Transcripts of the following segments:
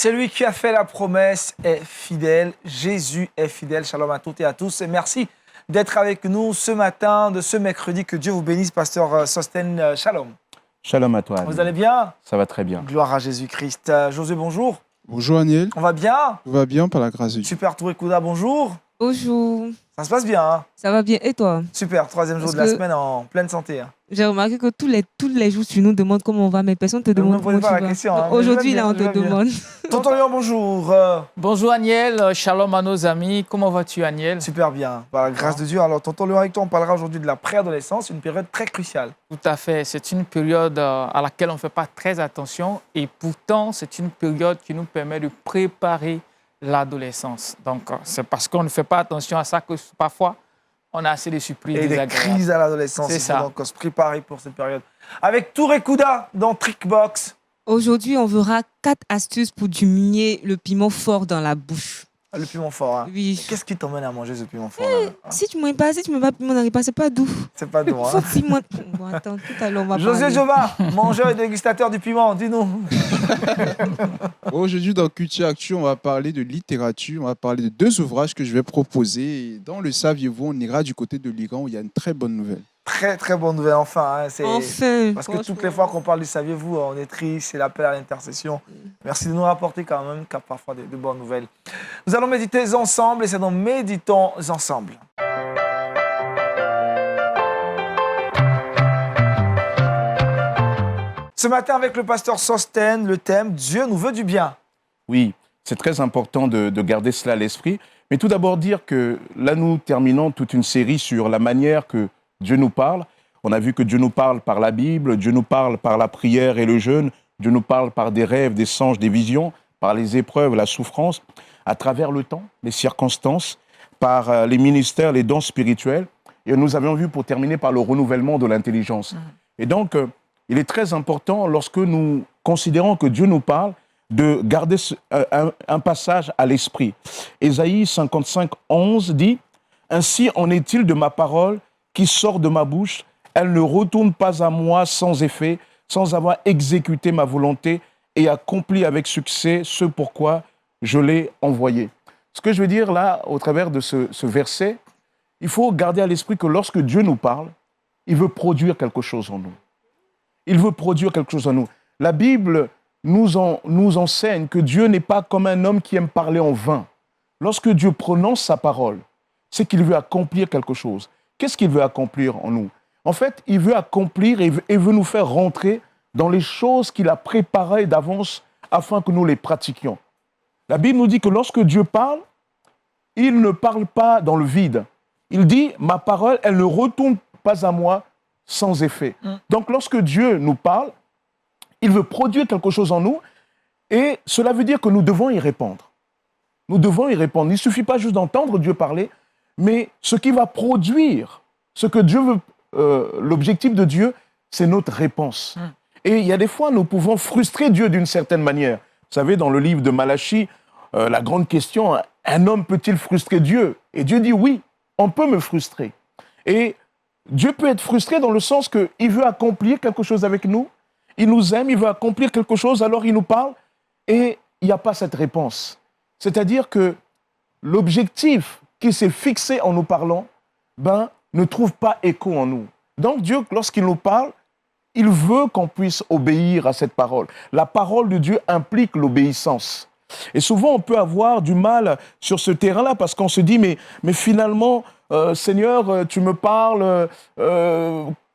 Celui qui a fait la promesse est fidèle. Jésus est fidèle. Shalom à toutes et à tous. Et merci d'être avec nous ce matin, de ce mercredi. Que Dieu vous bénisse, pasteur Sostène. Shalom. Shalom à toi. Vous allez bien? Ça va très bien. Gloire à Jésus-Christ. Josué, bonjour. Bonjour Aniel. On va bien? Tout va bien par la grâce de Dieu. Super Touré Kouda, bonjour. Bonjour, Ça se passe bien, hein? ça va bien et toi? Super, troisième jour Parce de la que- semaine en pleine santé. Hein. J'ai remarqué que tous les jours, tu nous demandes comment on va, mais personne ne te Ne me demande posez comment pas tu la vas. question, hein, mais Aujourd'hui, je vais là, on bien, je te vais bien. demande. Tonton Léon, bonjour. Bonjour Aniel, shalom à nos amis. Comment vas-tu Aniel? Super bien, par la grâce de Dieu. Alors, tonton Léon, avec toi, on parlera aujourd'hui de la préadolescence, une période très cruciale. Tout à fait, c'est une période à laquelle on ne fait pas très attention et pourtant c'est une période qui nous permet de préparer l'adolescence. Donc c'est parce qu'on ne fait pas attention à ça que parfois on a assez de surprises Et des désagréables. crises à l'adolescence. C'est Il faut ça. donc se préparer pour cette période. Avec Touré Kouda dans Trickbox. Aujourd'hui, on verra 4 astuces pour diminuer le piment fort dans la bouche. Le piment fort. Hein. Oui. Qu'est-ce qui t'emmène à manger ce piment fort là, hein? Si tu ne manges pas, si tu ne mets pas de piment dans les pas, c'est pas doux. C'est pas doux. Faut Hein. piment. Bon, attends, tout à l'heure, on va José parler. Jova, mangeur et dégustateur du piment, dis-nous. Aujourd'hui, dans Culture Actu, on va parler de littérature. On va parler de 2 ouvrages que je vais proposer. Et dans le saviez-vous, on ira du côté de l'Iran où il y a une très bonne nouvelle. Très très bonne nouvelle, enfin. Hein. C'est... Enfin. Parce que toutes les fois qu'on parle du saviez-vous, on est triste, c'est l'appel à l'intercession. Merci de nous rapporter quand même parfois de bonnes nouvelles. Nous allons méditer ensemble et c'est dans Méditons ensemble. Ce matin avec le pasteur Sostène, le thème « Dieu nous veut du bien ». Oui, c'est très important de garder cela à l'esprit. Mais tout d'abord dire que là, nous terminons toute une série sur la manière que Dieu nous parle. On a vu que Dieu nous parle par la Bible, Dieu nous parle par la prière et le jeûne, Dieu nous parle par des rêves, des songes, des visions, par les épreuves, la souffrance, à travers le temps, les circonstances, par les ministères, les dons spirituels. Et nous avions vu pour terminer par le renouvellement de l'intelligence. Et donc, il est très important, lorsque nous considérons que Dieu nous parle, de garder un passage à l'esprit. Ésaïe 55, 11 dit « Ainsi en est-il de ma parole qui sort de ma bouche, elle ne retourne pas à moi sans effet, sans avoir exécuté ma volonté et accompli avec succès ce pourquoi je l'ai envoyé. » Ce que je veux dire là, au travers de ce verset, il faut garder à l'esprit que lorsque Dieu nous parle, il veut produire quelque chose en nous. Il veut produire quelque chose en nous. La Bible nous enseigne que Dieu n'est pas comme un homme qui aime parler en vain. Lorsque Dieu prononce sa parole, c'est qu'il veut accomplir quelque chose. Qu'est-ce qu'il veut accomplir en nous? En fait, il veut accomplir et veut nous faire rentrer dans les choses qu'il a préparées d'avance afin que nous les pratiquions. La Bible nous dit que lorsque Dieu parle, il ne parle pas dans le vide. Il dit, ma parole, elle ne retourne pas à moi sans effet. Donc, lorsque Dieu nous parle, il veut produire quelque chose en nous et cela veut dire que nous devons y répondre. Nous devons y répondre. Il ne suffit pas juste d'entendre Dieu parler, mais ce qui va produire, ce que Dieu veut, l'objectif de Dieu, c'est notre réponse. Et il y a des fois, nous pouvons frustrer Dieu d'une certaine manière. Vous savez, dans le livre de Malachie, la grande question, un homme peut-il frustrer Dieu? Et Dieu dit oui, on peut me frustrer. Et Dieu peut être frustré dans le sens qu'il veut accomplir quelque chose avec nous, il nous aime, il veut accomplir quelque chose, alors il nous parle et il n'y a pas cette réponse. C'est-à-dire que l'objectif qui s'est fixé en nous parlant, ne trouve pas écho en nous. Donc Dieu, lorsqu'il nous parle, il veut qu'on puisse obéir à cette parole. La parole de Dieu implique l'obéissance. Et souvent, on peut avoir du mal sur ce terrain-là parce qu'on se dit, mais finalement, Seigneur, tu me parles,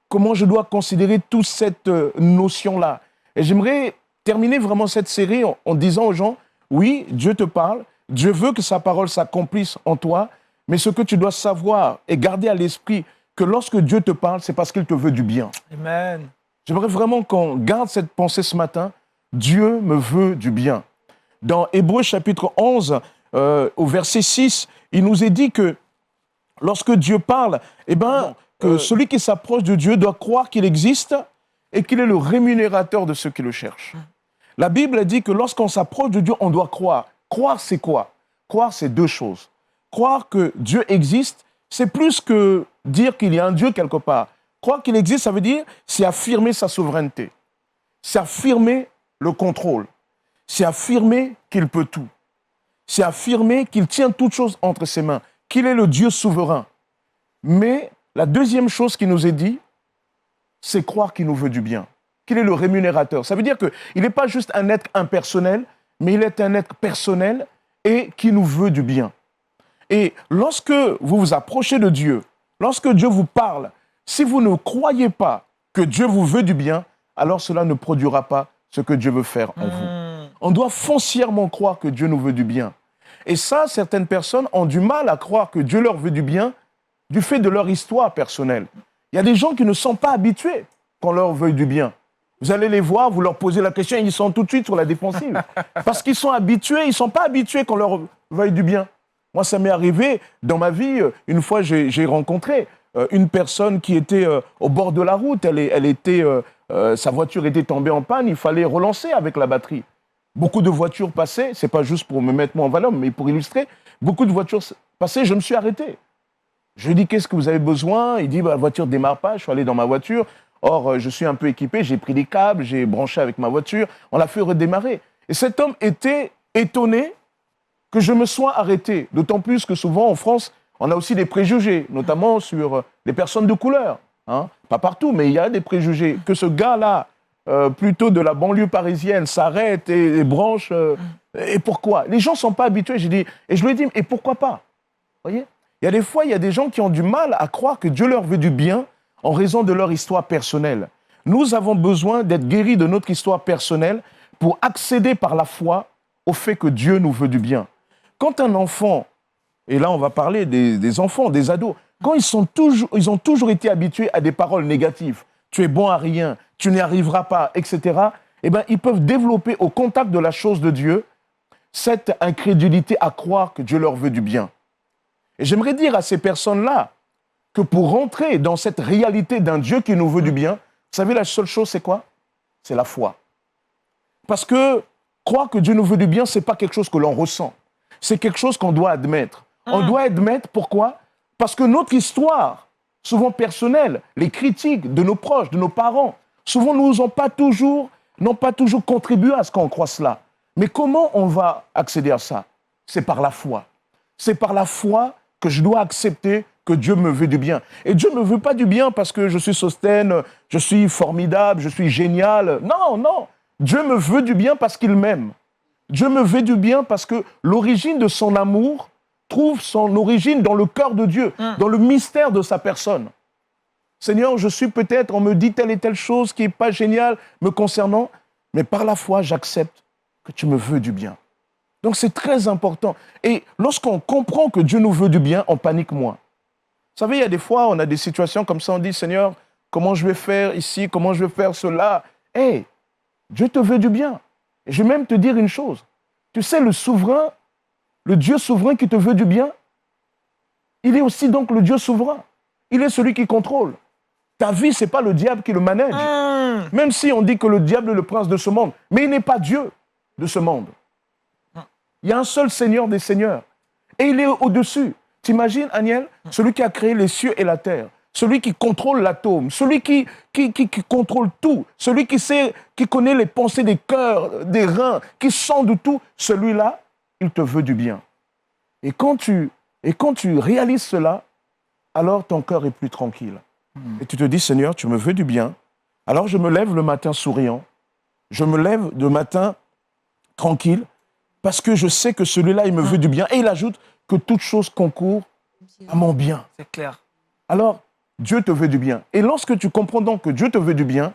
comment je dois considérer toute cette notion-là. Et j'aimerais terminer vraiment cette série en disant aux gens, oui, Dieu te parle, Dieu veut que sa parole s'accomplisse en toi, mais ce que tu dois savoir et garder à l'esprit, que lorsque Dieu te parle, c'est parce qu'il te veut du bien. Amen. J'aimerais vraiment qu'on garde cette pensée ce matin. Dieu me veut du bien. Dans Hébreux chapitre 11, au verset 6, il nous est dit que lorsque Dieu parle, que celui qui s'approche de Dieu doit croire qu'il existe et qu'il est le rémunérateur de ceux qui le cherchent. La Bible dit que lorsqu'on s'approche de Dieu, on doit croire. Croire, c'est quoi? Croire, c'est 2 choses. Croire que Dieu existe, c'est plus que dire qu'il y a un Dieu quelque part. Croire qu'il existe, ça veut dire, c'est affirmer sa souveraineté. C'est affirmer le contrôle. c'est affirmer qu'il peut tout. C'est affirmer qu'il tient toutes choses entre ses mains, qu'il est le Dieu souverain. Mais la deuxième chose qui nous est dit, c'est croire qu'il nous veut du bien, qu'il est le rémunérateur. Ça veut dire qu'il n'est pas juste un être impersonnel, mais il est un être personnel et qui nous veut du bien. Et lorsque vous vous approchez de Dieu, lorsque Dieu vous parle, si vous ne croyez pas que Dieu vous veut du bien, alors cela ne produira pas ce que Dieu veut faire en vous. On doit foncièrement croire que Dieu nous veut du bien. Et ça, certaines personnes ont du mal à croire que Dieu leur veut du bien du fait de leur histoire personnelle. Il y a des gens qui ne sont pas habitués qu'on leur veuille du bien. Vous allez les voir, vous leur posez la question, ils sont tout de suite sur la défensive. Parce qu'ils sont habitués, ils ne sont pas habitués qu'on leur veuille du bien. Moi, ça m'est arrivé dans ma vie. Une fois, j'ai rencontré une personne qui était au bord de la route. Sa voiture était tombée en panne, il fallait relancer avec la batterie. Beaucoup de voitures passaient, c'est pas juste pour me mettre moi en valeur, mais pour illustrer. Beaucoup de voitures passaient, je me suis arrêté. Je lui ai dit, qu'est-ce que vous avez besoin? Il dit, la voiture ne démarre pas. Je suis allé dans ma voiture. Or, je suis un peu équipé, j'ai pris des câbles, j'ai branché avec ma voiture. On l'a fait redémarrer. Et cet homme était étonné que je me sois arrêté. D'autant plus que souvent, en France, on a aussi des préjugés, notamment sur les personnes de couleur. Hein. Pas partout, mais il y a des préjugés. Que ce gars-là, plutôt de la banlieue parisienne, s'arrête et branche. Et pourquoi? Les gens ne sont pas habitués. J'ai dit, et je lui ai dit, et pourquoi pas? Vous voyez? Il y a des fois, il y a des gens qui ont du mal à croire que Dieu leur veut du bien en raison de leur histoire personnelle. Nous avons besoin d'être guéris de notre histoire personnelle pour accéder par la foi au fait que Dieu nous veut du bien. Quand un enfant, et là on va parler des enfants, des ados, quand ils ont toujours été habitués à des paroles négatives, tu es bon à rien, tu n'y arriveras pas, etc., eh bien, ils peuvent développer au contact de la chose de Dieu cette incrédulité à croire que Dieu leur veut du bien. Et j'aimerais dire à ces personnes-là que pour rentrer dans cette réalité d'un Dieu qui nous veut du bien, vous savez, la seule chose, c'est quoi? C'est la foi. Parce que croire que Dieu nous veut du bien, ce n'est pas quelque chose que l'on ressent. C'est quelque chose qu'on doit admettre. On doit admettre, pourquoi? Parce que notre histoire, souvent personnelle, les critiques de nos proches, de nos parents, souvent n'ont pas toujours contribué à ce qu'on croit cela. Mais comment on va accéder à ça? C'est par la foi. C'est par la foi que je dois accepter que Dieu me veut du bien. Et Dieu ne me veut pas du bien parce que je suis Sostène, je suis formidable, je suis génial. Non, non. Dieu me veut du bien parce qu'il m'aime. Dieu me veut du bien parce que l'origine de son amour trouve son origine dans le cœur de Dieu, dans le mystère de sa personne. Seigneur, je suis peut-être, on me dit telle et telle chose qui n'est pas géniale me concernant, mais par la foi, j'accepte que tu me veux du bien. Donc c'est très important. Et lorsqu'on comprend que Dieu nous veut du bien, on panique moins. Vous savez, il y a des fois, on a des situations comme ça, on dit, Seigneur, comment je vais faire ici, comment je vais faire cela? Hey, Dieu te veut du bien. Et je vais même te dire une chose. Tu sais, le souverain, le Dieu souverain qui te veut du bien, il est aussi donc le Dieu souverain. Il est celui qui contrôle. Ta vie, ce n'est pas le diable qui le manège. Même si on dit que le diable est le prince de ce monde, mais il n'est pas Dieu de ce monde. Il y a un seul Seigneur des seigneurs. Et il est au-dessus. T'imagines, Aniel, celui qui a créé les cieux et la terre, celui qui contrôle l'atome, celui qui contrôle tout, celui qui connaît les pensées des cœurs, des reins, qui sent de tout, celui-là, il te veut du bien. Et quand tu réalises cela, alors ton cœur est plus tranquille. Et tu te dis, Seigneur, tu me veux du bien. Alors je me lève le matin souriant. Je me lève le matin tranquille parce que je sais que celui-là, il me veut du bien. Et il ajoute que toute chose concourt à mon bien. C'est clair. Alors, Dieu te veut du bien. Et lorsque tu comprends donc que Dieu te veut du bien,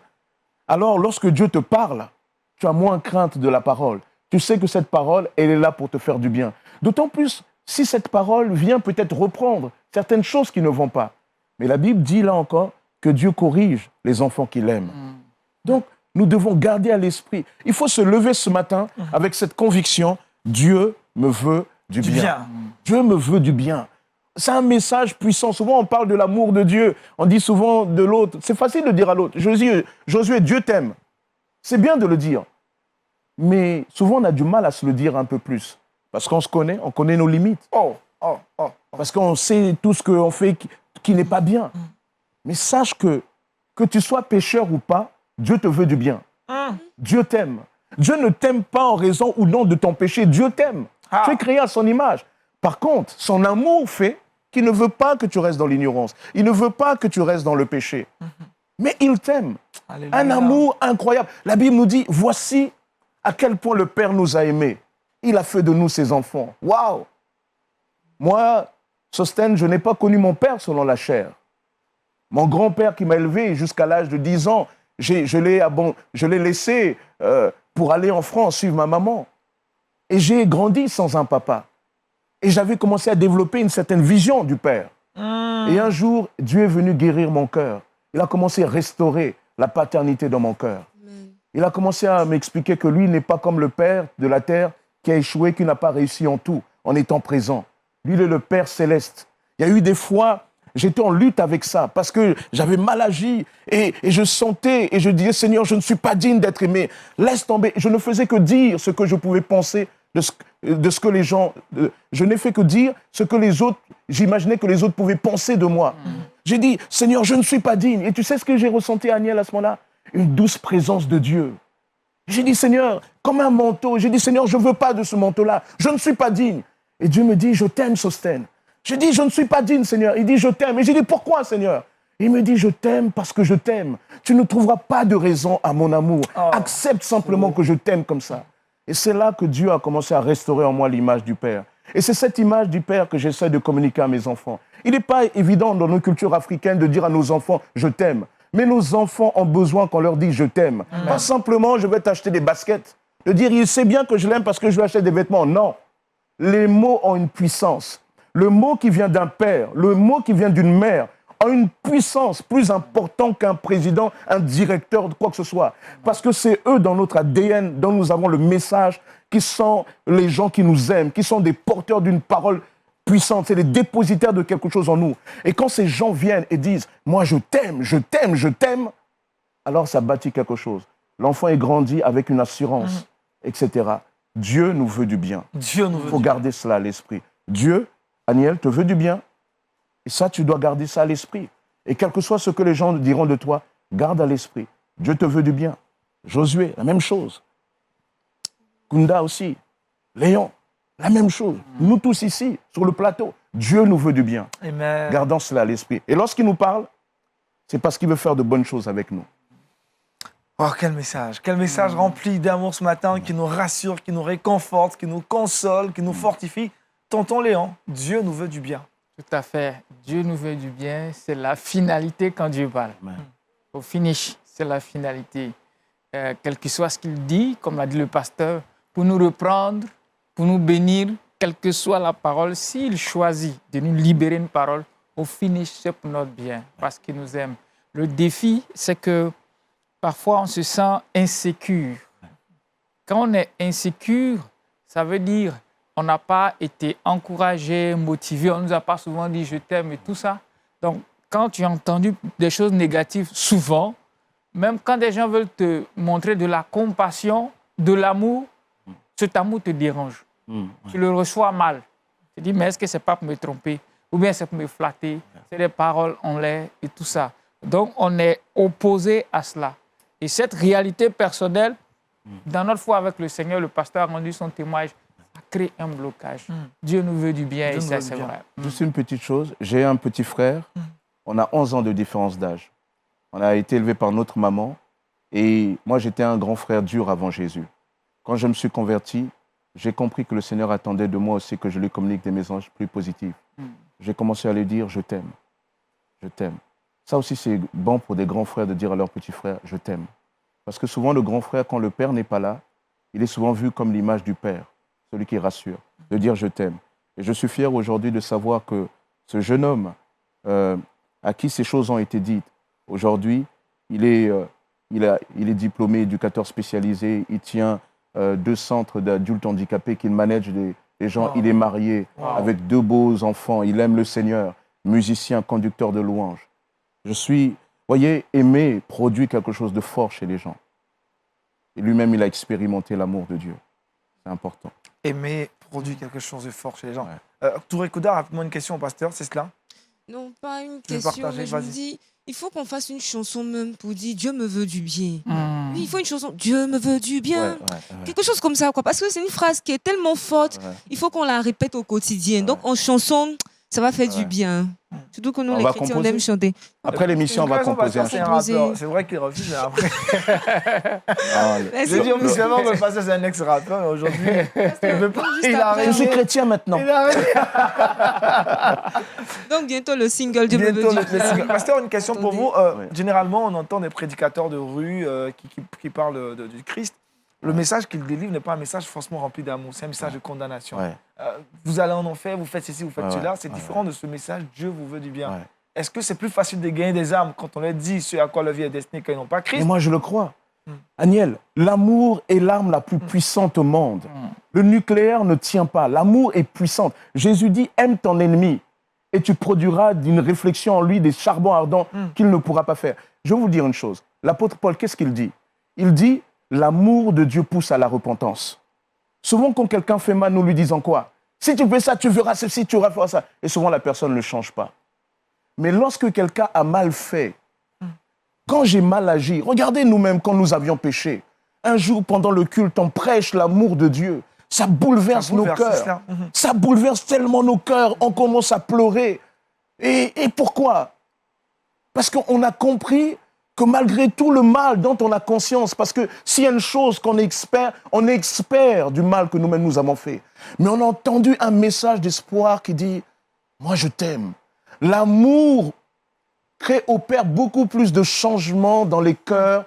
alors lorsque Dieu te parle, tu as moins crainte de la parole. Tu sais que cette parole, elle est là pour te faire du bien. D'autant plus si cette parole vient peut-être reprendre certaines choses qui ne vont pas. Mais la Bible dit là encore que Dieu corrige les enfants qu'il aime. Donc, nous devons garder à l'esprit. Il faut se lever ce matin avec cette conviction, Dieu me veut du bien. Dieu me veut du bien. C'est un message puissant. Souvent, on parle de l'amour de Dieu. On dit souvent de l'autre. C'est facile de dire à l'autre. Josué, Dieu t'aime. C'est bien de le dire. Mais souvent, on a du mal à se le dire un peu plus. Parce qu'on se connaît, on connaît nos limites. Parce qu'on sait tout ce qu'on fait qui n'est pas bien. Mais sache que tu sois pécheur ou pas, Dieu te veut du bien. Dieu t'aime. Dieu ne t'aime pas en raison ou non de ton péché. Dieu t'aime. Ah. Tu es créé à son image. Par contre, son amour fait qu'il ne veut pas que tu restes dans l'ignorance. Il ne veut pas que tu restes dans le péché. Mais il t'aime. Alléluia. Un amour incroyable. La Bible nous dit, voici à quel point le Père nous a aimés. Il a fait de nous ses enfants. Waouh! Moi, Sostène, je n'ai pas connu mon père selon la chair. Mon grand-père qui m'a élevé jusqu'à l'âge de 10 ans, je l'ai laissé pour aller en France suivre ma maman. Et j'ai grandi sans un papa. Et j'avais commencé à développer une certaine vision du Père. Et un jour, Dieu est venu guérir mon cœur. Il a commencé à restaurer la paternité dans mon cœur. Il a commencé à m'expliquer que lui n'est pas comme le Père de la terre qui a échoué, qui n'a pas réussi en tout, en étant présent. Lui, il est le Père céleste. Il y a eu des fois, j'étais en lutte avec ça parce que j'avais mal agi et je sentais et je disais, Seigneur, je ne suis pas digne d'être aimé. Laisse tomber. Je ne faisais que dire ce que je pouvais penser de ce que les gens... je n'ai fait que dire ce que les autres... J'imaginais que les autres pouvaient penser de moi. J'ai dit, Seigneur, je ne suis pas digne. Et tu sais ce que j'ai ressenti, Aniel, à ce moment-là? Une douce présence de Dieu. J'ai dit, Seigneur, comme un manteau. J'ai dit, Seigneur, je ne veux pas de ce manteau-là. Je ne suis pas digne. Et Dieu me dit, je t'aime, Sostène. J'ai dit, je ne suis pas digne, Seigneur. Il dit, je t'aime. Et j'ai dit, pourquoi, Seigneur? Il me dit, je t'aime parce que je t'aime. Tu ne trouveras pas de raison à mon amour. Accepte simplement que je t'aime comme ça. Et c'est là que Dieu a commencé à restaurer en moi l'image du Père. Et c'est cette image du Père que j'essaie de communiquer à mes enfants. Il n'est pas évident dans nos cultures africaines de dire à nos enfants, je t'aime. Mais nos enfants ont besoin qu'on leur dise, je t'aime. Pas simplement, je vais t'acheter des baskets. De dire, il sait bien que je l'aime parce que je lui achète des vêtements. Non. Les mots ont une puissance. Le mot qui vient d'un père, le mot qui vient d'une mère, a une puissance plus importante qu'un président, un directeur, de quoi que ce soit. Parce que c'est eux, dans notre ADN, dont nous avons le message, qui sont les gens qui nous aiment, qui sont des porteurs d'une parole puissante, c'est les dépositaires de quelque chose en nous. Et quand ces gens viennent et disent « moi je t'aime, je t'aime, je t'aime », alors ça bâtit quelque chose. L'enfant est grandi avec une assurance, etc. Dieu nous veut du bien. Dieu nous veut Il faut du bien. garder cela à l'esprit. Dieu, Aniel, te veut du bien. Et ça, tu dois garder ça à l'esprit. Et quel que soit ce que les gens diront de toi, garde à l'esprit. Dieu te veut du bien. Josué, la même chose. Kunda aussi. Léon, la même chose. Nous tous ici, sur le plateau, Dieu nous veut du bien. Amen. Gardons cela à l'esprit. Et lorsqu'il nous parle, c'est parce qu'il veut faire de bonnes choses avec nous. Oh, quel message rempli d'amour ce matin, qui nous rassure, qui nous réconforte, qui nous console, qui nous fortifie. Tonton Léon, Dieu nous veut du bien. Tout à fait. Dieu nous veut du bien. C'est la finalité quand Dieu parle. Amen. Au finish, c'est la finalité. Quel que soit ce qu'il dit, comme l'a dit le pasteur, pour nous reprendre, pour nous bénir, quelle que soit la parole, s'il choisit de nous libérer une parole, au finish, c'est pour notre bien, parce qu'il nous aime. Le défi, c'est que parfois, on se sent insécure. Quand on est insécure, ça veut dire on n'a pas été encouragé, motivé, on ne nous a pas souvent dit « je t'aime » et tout ça. Donc, quand tu as entendu des choses négatives, souvent, même quand des gens veulent te montrer de la compassion, de l'amour, cet amour te dérange. Tu le reçois mal. Tu te dis, mais est-ce que ce n'est pas pour me tromper? Ou bien c'est pour me flatter? C'est des paroles en l'air et tout ça. Donc, on est opposé à cela. Et cette réalité personnelle, dans notre foi avec le Seigneur, le pasteur a rendu son témoignage, ça crée un blocage. Dieu nous veut du bien Dieu et nous ça, veut c'est du bien. vrai. Juste une petite chose, j'ai un petit frère, on a 11 ans de différence d'âge. On a été élevé par notre maman et moi j'étais un grand frère dur avant Jésus. Quand je me suis converti, j'ai compris que le Seigneur attendait de moi aussi que je lui communique des messages plus positifs. J'ai commencé à lui dire « je t'aime, je t'aime ». Ça aussi c'est bon pour des grands frères de dire à leurs petits frères « je t'aime ». Parce que souvent le grand frère, quand le père n'est pas là, il est souvent vu comme l'image du père, celui qui rassure, de dire « je t'aime ». Et je suis fier aujourd'hui de savoir que ce jeune homme à qui ces choses ont été dites, aujourd'hui, il est diplômé éducateur spécialisé, il tient 2 centres d'adultes handicapés qu'il manage des gens, Wow. il est marié avec 2 beaux enfants, il aime le Seigneur, musicien, conducteur de louanges. Je suis, voyez, aimé produit quelque chose de fort chez les gens. Et lui-même, il a expérimenté l'amour de Dieu. C'est important. Aimer produit quelque chose de fort chez les gens. Touré Kouda, rapidement une question au pasteur, c'est cela? Non, pas une Tu veux question, partager, mais je me vas-y. dis, il faut qu'on fasse une chanson même pour dire Dieu me veut du bien. Oui, il faut une chanson. Dieu me veut du bien. Ouais. Quelque chose comme ça, quoi. Parce que c'est une phrase qui est tellement forte, Ouais. il faut qu'on la répète au quotidien. Donc, en chanson, ça va faire du bien. Surtout que nous, On les va chrétiens, on composer. aime chanter. Après l'émission, on va composer un C'est chant. un rappeur. C'est vrai qu'il refuse, mais après. Ah, Merci. J'ai dit officiellement que le pasteur, c'est un ex-rappeur, mais aujourd'hui, il veut pas. Il a après, Je suis arrêté. chrétien maintenant. Il a arrêté. Donc, bientôt, le single Dieu me veut Bientôt, du le bien. single. Pasteur, une question pour Attendez. vous. Ouais. Généralement, on entend des prédicateurs de rue qui parlent du Christ. Le message qu'ils délivrent n'est pas un message forcément rempli d'amour, c'est un message de condamnation. Ouais. Vous allez en enfer, vous faites ceci, vous faites Ouais, cela. ouais, C'est ouais, différent de ce message Dieu vous veut du bien. Ouais. Est-ce que c'est plus facile de gagner des âmes quand on leur dit ce à quoi leur vie est destinée quand ils n'ont pas Et Christ? moi, je le crois. Aniel, l'amour est l'arme la plus puissante au monde. Le nucléaire ne tient pas. L'amour est puissant. Jésus dit, aime ton ennemi et tu produiras d'une réflexion en lui des charbons ardents qu'il ne pourra pas faire. Je vais vous dire une chose. L'apôtre Paul, qu'est-ce qu'il dit? Il dit, l'amour de Dieu pousse à la repentance. Souvent, quand quelqu'un fait mal, nous lui disons quoi? Si tu fais ça, tu verras ceci, tu feras ça. Et souvent, la personne ne change pas. Mais lorsque quelqu'un a mal fait, quand j'ai mal agi, regardez nous-mêmes quand nous avions péché. Un jour, pendant le culte, on prêche l'amour de Dieu. Ça bouleverse nos cœurs. cela. Ça bouleverse tellement nos cœurs. On commence à pleurer. Et pourquoi? Parce qu'on a compris que malgré tout le mal dont on a conscience, parce que s'il y a une chose qu'on est expert du mal que nous-mêmes nous avons fait. Mais on a entendu un message d'espoir qui dit « Moi, je t'aime ». L'amour opère beaucoup plus de changements dans les cœurs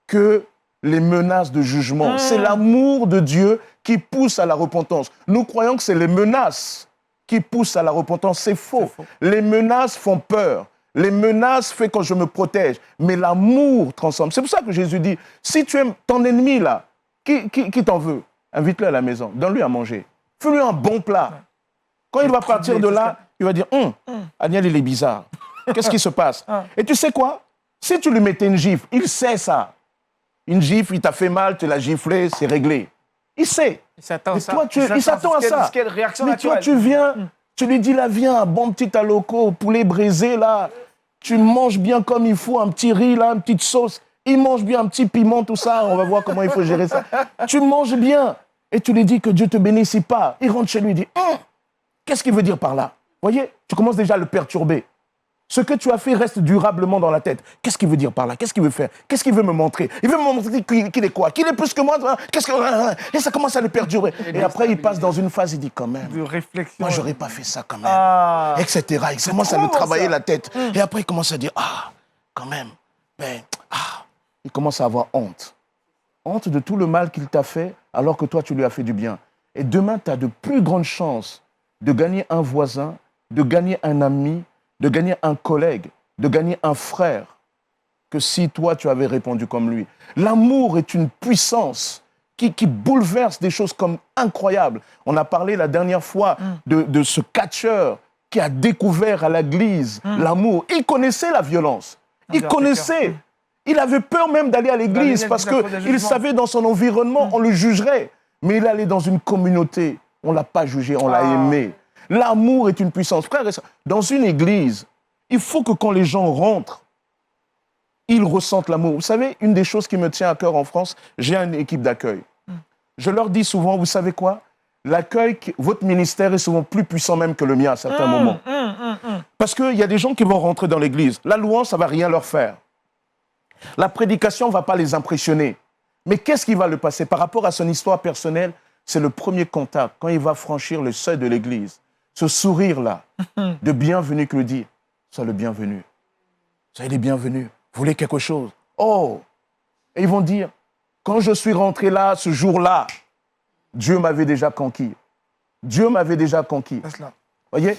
que les menaces de jugement. C'est l'amour de Dieu qui pousse à la repentance. Nous croyons que c'est les menaces qui poussent à la repentance. C'est faux. Les menaces font peur. Les menaces font que je me protège. Mais l'amour transforme. C'est pour ça que Jésus dit, si tu aimes ton ennemi là, qui t'en veut, invite-le à la maison, donne-lui à manger. Fais-lui un bon plat. Quand il va partir de là, il va dire, Aniel, il est bizarre. Qu'est-ce qui se passe? Et tu sais quoi? Si tu lui mettais une gifle, il sait ça. Une gifle, il t'a fait mal, tu l'as giflé, c'est réglé. Il sait. Il s'attend à Mais ça. toi, il s'attend à ça. Quelle réaction Mais toi, naturelle. tu viens, tu lui dis, là, viens, un bon petit aloco, poulet braisé, là. Tu manges bien comme il faut, un petit riz, là, une petite sauce. Il mange bien un petit piment, tout ça. On va voir comment il faut gérer ça. Tu manges bien. Et tu lui dis que Dieu te bénisse pas. Il rentre chez lui, il dit, qu'est-ce qu'il veut dire par là? Voyez, tu commences déjà à le perturber. Ce que tu as fait reste durablement dans la tête. Qu'est-ce qu'il veut dire par là? Qu'est-ce qu'il veut faire? Qu'est-ce qu'il veut me montrer? Il veut me montrer qu'il est quoi? Qu'il est plus que moi? Qu'est-ce que... Et ça commence à le perturber. Et après, il passe dans une phase, il dit quand même, De réflexion. moi, j'aurais pas fait ça quand même. Etc. Il commence à trop le bon, travailler ça. la tête. Et après, il commence à dire, quand même. Il commence à avoir honte. Honte de tout le mal qu'il t'a fait, alors que toi, tu lui as fait du bien. Et demain, tu as de plus grandes chances de gagner un voisin, de gagner un ami, de gagner un collègue, de gagner un frère, que si toi, tu avais répondu comme lui. L'amour est une puissance qui bouleverse des choses comme incroyables. On a parlé la dernière fois de ce catcheur qui a découvert à l'église l'amour. Il connaissait la violence. Il connaissait. Il avait peur même d'aller à l'église parce qu'il savait dans son environnement, on le jugerait. Mais il allait dans une communauté, on ne l'a pas jugé, on l'a aimé. L'amour est une puissance. Frère, dans une église, il faut que quand les gens rentrent, ils ressentent l'amour. Vous savez, une des choses qui me tient à cœur en France, j'ai une équipe d'accueil. Je leur dis souvent, vous savez quoi? L'accueil, votre ministère est souvent plus puissant même que le mien à certains moments. Parce qu'il y a des gens qui vont rentrer dans l'église. La louange, ça ne va rien leur faire. La prédication ne va pas les impressionner. Mais qu'est-ce qui va le passer? Par rapport à son histoire personnelle, c'est le premier contact. Quand il va franchir le seuil de l'église, ce sourire-là, de bienvenue que le dit, sois le bienvenu. Soyez les bienvenus. Vous voulez quelque chose? Oh! Et ils vont dire, quand je suis rentré là, ce jour-là, Dieu m'avait déjà conquis. Dieu m'avait déjà conquis. Voyez?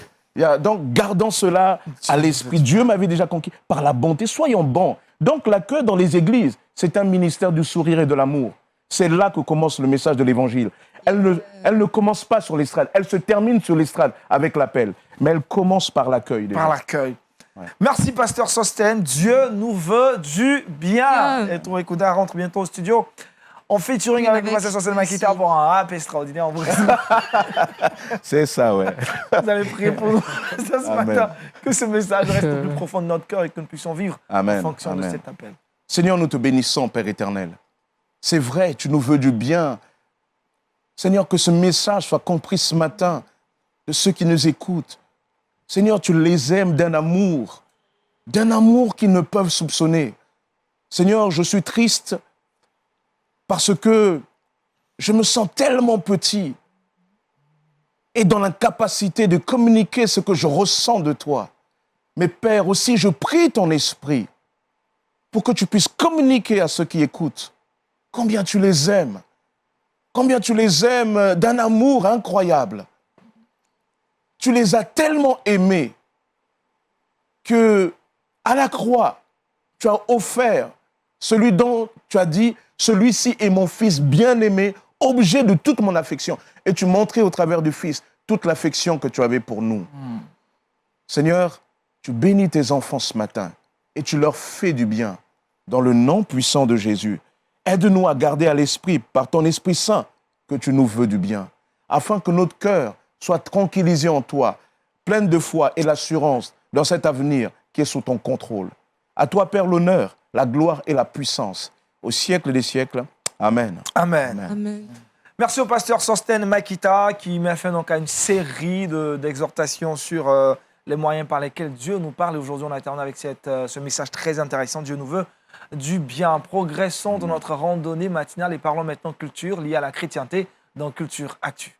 Donc, gardons cela à l'esprit. Dieu m'avait déjà conquis par la bonté. Soyons bons. Donc, l'accueil dans les églises, c'est un ministère du sourire et de l'amour. C'est là que commence le message de l'Évangile. Elle ne commence pas sur l'estrade. Elle se termine sur l'estrade avec l'appel. Mais elle commence par l'accueil. Par l'accueil. Ouais. Merci, Pasteur Sostène. Dieu nous veut du bien. Et ton Écouda rentre bientôt au studio. En featuring avec le Pasteur Sostène Makita pour un rap extraordinaire. En vrai. C'est ça, ouais. Vous avez prié pour nous ce matin. Que ce message reste au plus profond de notre cœur et que nous puissions vivre en fonction de cet appel. Seigneur, nous te bénissons, Père éternel. C'est vrai, tu nous veux du bien. Seigneur, que ce message soit compris ce matin de ceux qui nous écoutent. Seigneur, tu les aimes d'un amour qu'ils ne peuvent soupçonner. Seigneur, je suis triste parce que je me sens tellement petit et dans l'incapacité de communiquer ce que je ressens de toi. Mais Père, aussi, je prie ton esprit pour que tu puisses communiquer à ceux qui écoutent combien tu les aimes d'un amour incroyable. Tu les as tellement aimés que, à la croix, tu as offert celui dont tu as dit « Celui-ci est mon fils bien-aimé, objet de toute mon affection. » Et tu montrais au travers du fils toute l'affection que tu avais pour nous. Seigneur, tu bénis tes enfants ce matin et tu leur fais du bien. Dans le nom puissant de Jésus, aide-nous à garder à l'esprit, par ton Esprit Saint, que tu nous veux du bien, afin que notre cœur soit tranquillisé en toi, plein de foi et l'assurance dans cet avenir qui est sous ton contrôle. À toi, Père, l'honneur, la gloire et la puissance, au siècle des siècles. Amen. Amen. Amen. Merci au pasteur Sostène Makita qui m'a fait donc une série d'exhortations sur les moyens par lesquels Dieu nous parle. Et aujourd'hui, on a terminé avec ce message très intéressant. Dieu nous veut du bien. Progressons dans notre randonnée matinale et parlons maintenant culture liée à la chrétienté dans Culture Actu.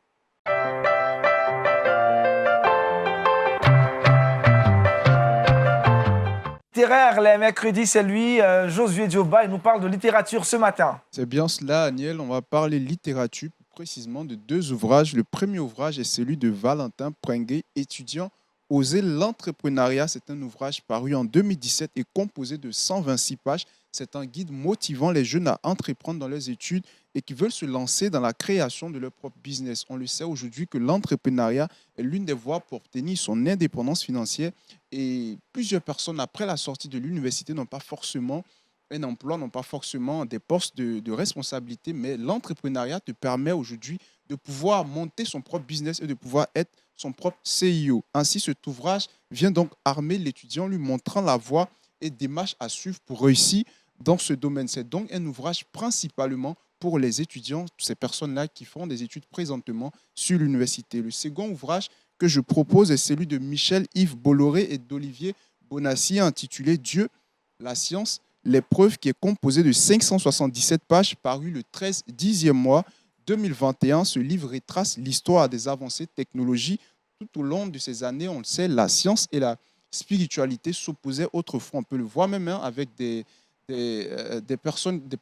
Littéraire, les mercredis, c'est lui, Josué Dioba, il nous parle de littérature ce matin. C'est bien cela, Aniel. On va parler littérature, plus précisément de deux ouvrages. Le premier ouvrage est celui de Valentin Pringuet, étudiant Oser l'entrepreneuriat. C'est un ouvrage paru en 2017 et composé de 126 pages. C'est un guide motivant les jeunes à entreprendre dans leurs études et qui veulent se lancer dans la création de leur propre business. On le sait aujourd'hui que l'entrepreneuriat est l'une des voies pour obtenir son indépendance financière et plusieurs personnes, après la sortie de l'université, n'ont pas forcément un emploi, n'ont pas forcément des postes de responsabilité, mais l'entrepreneuriat te permet aujourd'hui de pouvoir monter son propre business et de pouvoir être son propre CIO. Ainsi, cet ouvrage vient donc armer l'étudiant, lui montrant la voie et démarches à suivre pour réussir dans ce domaine. C'est donc un ouvrage principalement pour les étudiants, ces personnes-là qui font des études présentement sur l'université. Le second ouvrage que je propose est celui de Michel-Yves Bolloré et d'Olivier Bonassi, intitulé « Dieu, la science, l'épreuve », qui est composé de 577 pages, paru le 10e mois 2021. Ce livre retrace l'histoire des avancées technologiques tout au long de ces années. On le sait, la science et la spiritualité s'opposaient autrefois. On peut le voir même avec des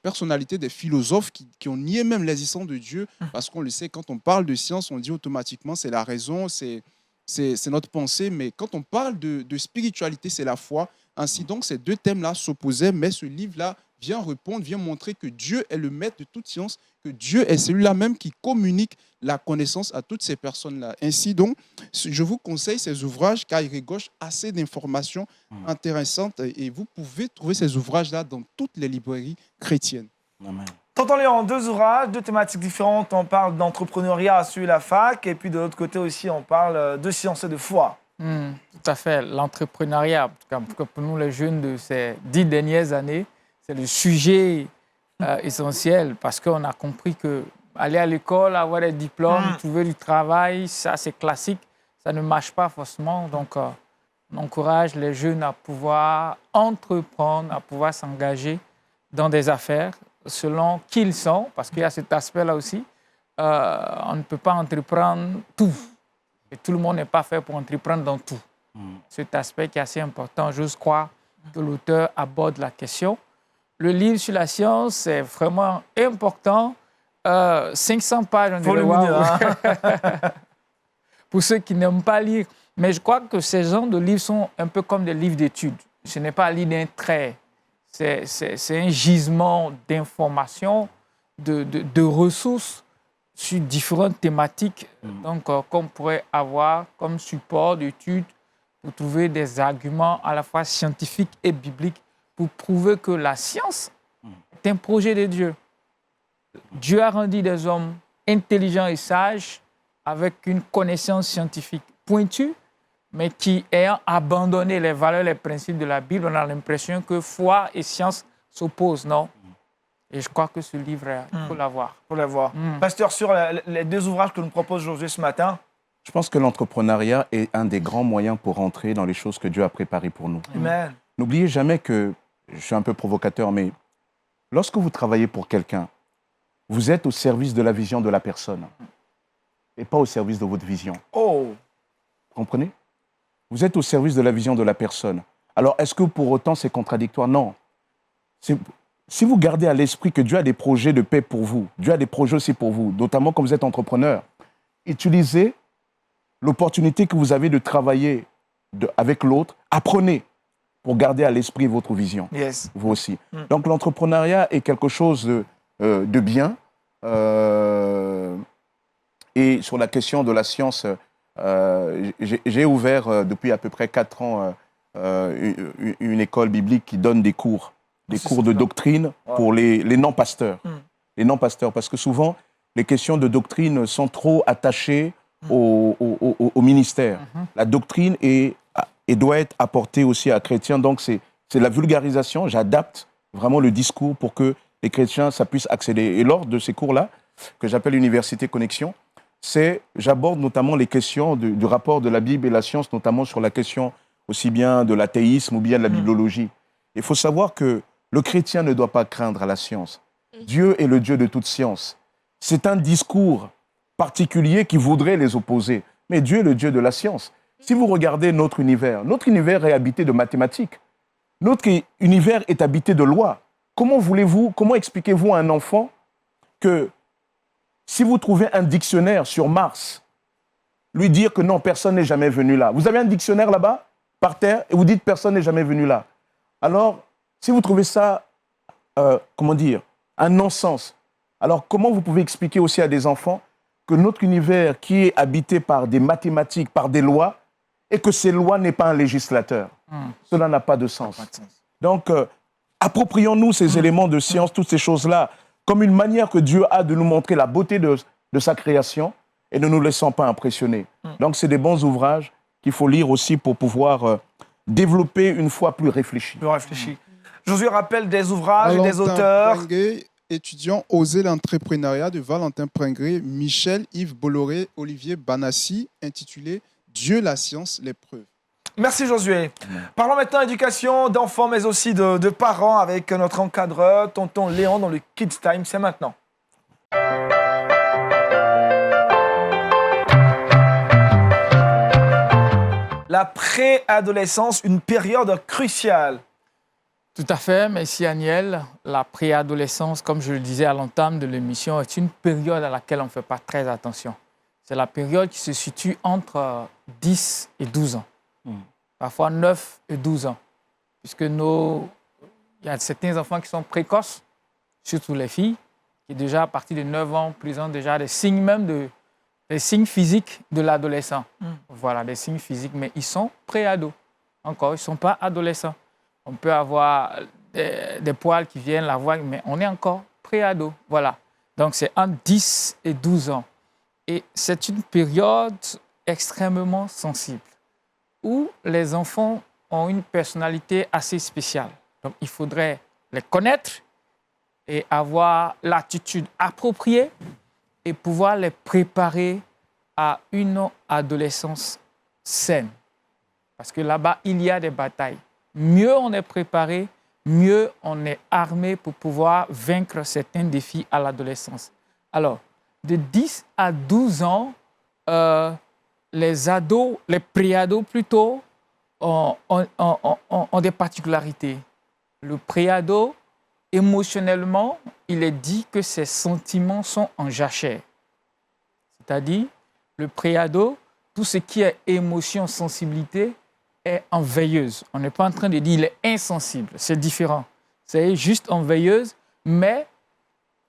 personnalités, des philosophes qui ont nié même l'existence de Dieu, parce qu'on le sait, quand on parle de science, on dit automatiquement c'est la raison, c'est notre pensée, mais quand on parle de spiritualité, c'est la foi. Ainsi donc, ces deux thèmes-là s'opposaient, mais ce livre-là vient répondre, vient montrer que Dieu est le maître de toute science, que Dieu est celui-là même qui communique la connaissance à toutes ces personnes-là. Ainsi donc, je vous conseille ces ouvrages car ils regorgent assez d'informations intéressantes et vous pouvez trouver ces ouvrages-là dans toutes les librairies chrétiennes. Amen. Tonton Léon, deux ouvrages, deux thématiques différentes. On parle d'entrepreneuriat sur la fac et puis de l'autre côté aussi, on parle de science et de foi. Tout à fait. L'entrepreneuriat, en tout cas pour nous les jeunes de ces 10 dernières années, c'est le sujet essentiel parce qu'on a compris que aller à l'école, avoir des diplômes, trouver du travail, ça c'est classique, ça ne marche pas forcément. Donc on encourage les jeunes à pouvoir entreprendre, à pouvoir s'engager dans des affaires selon qui ils sont, parce qu'il y a cet aspect-là aussi. On ne peut pas entreprendre tout. Et tout le monde n'est pas fait pour entreprendre dans tout. Cet aspect qui est assez important, j'ose croire que l'auteur aborde la question. Le livre sur la science, c'est vraiment important. 500 pages, on dirait, wow. Pour ceux qui n'aiment pas lire. Mais je crois que ces genres de livres sont un peu comme des livres d'études. Ce n'est pas lire d'un trait. C'est un gisement d'informations, de ressources sur différentes thématiques qu'on pourrait avoir comme support d'études pour trouver des arguments à la fois scientifiques et bibliques pour prouver que la science est un projet de Dieu. Dieu a rendu des hommes intelligents et sages avec une connaissance scientifique pointue, mais qui, ayant abandonné les valeurs, les principes de la Bible, on a l'impression que foi et science s'opposent, non? Et je crois que ce livre, il faut l'avoir. Pour l'avoir. Pasteur, sur les deux ouvrages que nous propose Josué ce matin. Je pense que l'entrepreneuriat est un des grands moyens pour entrer dans les choses que Dieu a préparées pour nous. Amen. N'oubliez jamais que, je suis un peu provocateur, mais lorsque vous travaillez pour quelqu'un, vous êtes au service de la vision de la personne et pas au service de votre vision. Oh, Vous comprenez? Vous êtes au service de la vision de la personne. Alors, est-ce que pour autant c'est contradictoire? Non. Si vous gardez à l'esprit que Dieu a des projets de paix pour vous, Dieu a des projets aussi pour vous, notamment quand vous êtes entrepreneur, utilisez l'opportunité que vous avez de travailler avec l'autre, apprenez pour garder à l'esprit votre vision, yes. vous aussi. Donc l'entrepreneuriat est quelque chose de bien. Et sur la question de la science, j'ai ouvert depuis à peu près 4 ans une école biblique qui donne des cours de doctrine pour les non-pasteurs. Les non-pasteurs, parce que souvent, les questions de doctrine sont trop attachées au ministère. La doctrine doit être apportée aussi à chrétiens. Donc, c'est la vulgarisation. J'adapte vraiment le discours pour que les chrétiens, ça puisse accéder. Et lors de ces cours-là, que j'appelle Université Connexion, j'aborde notamment les questions du rapport de la Bible et la science, notamment sur la question aussi bien de l'athéisme ou bien de la bibliologie. Il faut savoir que le chrétien ne doit pas craindre la science. Dieu est le Dieu de toute science. C'est un discours particulier qui voudrait les opposer. Mais Dieu est le Dieu de la science. Si vous regardez notre univers est habité de mathématiques. Notre univers est habité de lois. Comment expliquez-vous à un enfant que si vous trouvez un dictionnaire sur Mars, lui dire que non, personne n'est jamais venu là. Vous avez un dictionnaire là-bas, par terre, et vous dites personne n'est jamais venu là. Alors, si vous trouvez ça, un non-sens, alors comment vous pouvez expliquer aussi à des enfants que notre univers qui est habité par des mathématiques, par des lois, et que ces lois n'est pas un législateur? Cela n'a pas de sens. Donc, approprions-nous ces éléments de science, toutes ces choses-là, comme une manière que Dieu a de nous montrer la beauté de sa création et ne nous laissons pas impressionner. Donc, c'est des bons ouvrages qu'il faut lire aussi pour pouvoir développer une foi plus réfléchie. Josué rappelle des ouvrages et des auteurs. Pringuet, étudiant Oser l'entrepreneuriat de Valentin Pringuet, Michel Yves Bolloré, Olivier Banassi, intitulé Dieu, la science, les preuves. Merci Josué. Parlons maintenant d'éducation d'enfants, mais aussi de parents avec notre encadreur, tonton Léon, dans le Kids Time. C'est maintenant. La préadolescence, une période cruciale. Tout à fait, merci Aniel. La préadolescence, comme je le disais à l'entame de l'émission, est une période à laquelle on ne fait pas très attention. C'est la période qui se situe entre 10 et 12 ans. Parfois 9 et 12 ans. Puisque il y a certains enfants qui sont précoces, surtout les filles, qui déjà à partir de 9 ans, plus ont déjà des signes des signes physiques de l'adolescent. Voilà, des signes physiques, mais ils sont pré-ados. Encore, ils ne sont pas adolescents. On peut avoir des poils qui viennent, la voix, mais on est encore pré-ado. Voilà. Donc, c'est entre 10 et 12 ans. Et c'est une période extrêmement sensible où les enfants ont une personnalité assez spéciale. Donc, il faudrait les connaître et avoir l'attitude appropriée et pouvoir les préparer à une adolescence saine. Parce que là-bas, il y a des batailles. Mieux on est préparé, mieux on est armé pour pouvoir vaincre certains défis à l'adolescence. Alors, de 10 à 12 ans, les ados, les pré-ados plutôt, ont des particularités. Le pré-ado, émotionnellement, il est dit que ses sentiments sont en jachère. C'est-à-dire, le pré-ado, tout ce qui est émotion, sensibilité, est en veilleuse. On n'est pas en train de dire qu'il est insensible, c'est différent. C'est juste en veilleuse, mais